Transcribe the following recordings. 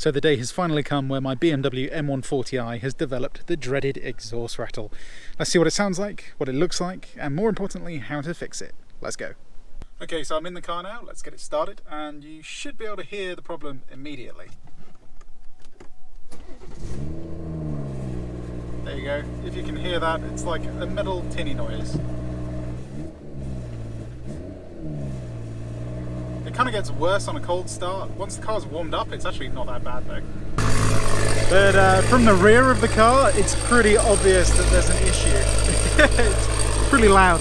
So the day has finally come where my BMW M140i has developed the dreaded exhaust rattle. Let's see what it sounds like, what it looks like, and more importantly, how to fix it. Let's go. Okay, so I'm in the car now, let's get it started, and you should be able to hear the problem immediately. There you go. If you can hear that, it's like a metal tinny noise. It kind of gets worse on a cold start. Once the car's warmed up, it's actually not that bad though. But from the rear of the car, it's pretty obvious that there's an issue. It's pretty loud.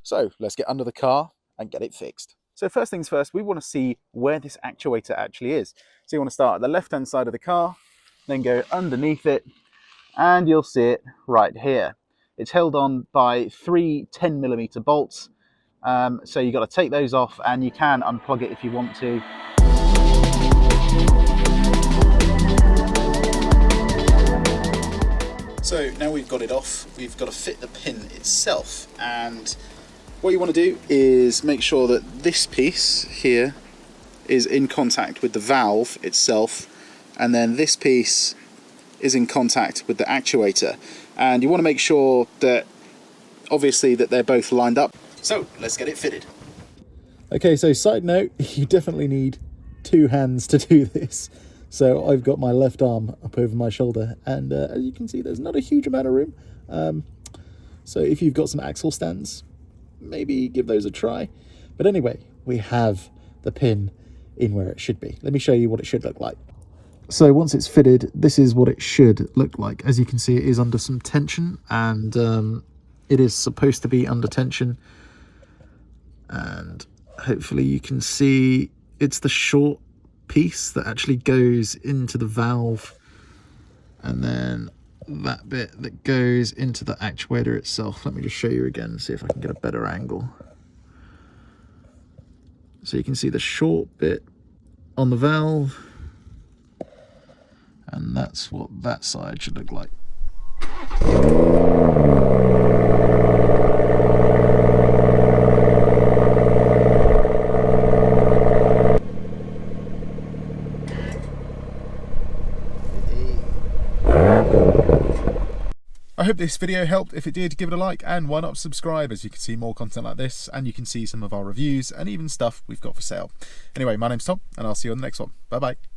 So let's get under the car and get it fixed. So first things first, we want to see where this actuator actually is. So you want to start at the left-hand side of the car, then go underneath it, and you'll see it right here. It's held on by three 10mm bolts. So you've got to take those off, and you can unplug it if you want to. So now we've got it off, we've got to fit the pin itself, and what you want to do is make sure that this piece here is in contact with the valve itself, and then this piece is in contact with the actuator, and you want to make sure that obviously that they're both lined up. So let's get it fitted. Okay, so side note, you definitely need two hands to do this. So I've got my left arm up over my shoulder, and as you can see, there's not a huge amount of room. So if you've got some axle stands, maybe give those a try. But anyway, we have the pin in where it should be. Let me show you what it should look like. So once it's fitted, this is what it should look like. As you can see, it is under some tension, and it is supposed to be under tension. And hopefully you can see it's the short piece that actually goes into the valve, and then that bit that goes into the actuator itself. Let me just show you again, see if I can get a better angle. So you can see the short bit on the valve, and that's what that side should look like. I hope this video helped. If it did, give it a like, and why not subscribe, as you can see more content like this, and you can see some of our reviews and even stuff we've got for sale. Anyway, my name's Tom, and I'll see you on the next one. Bye bye.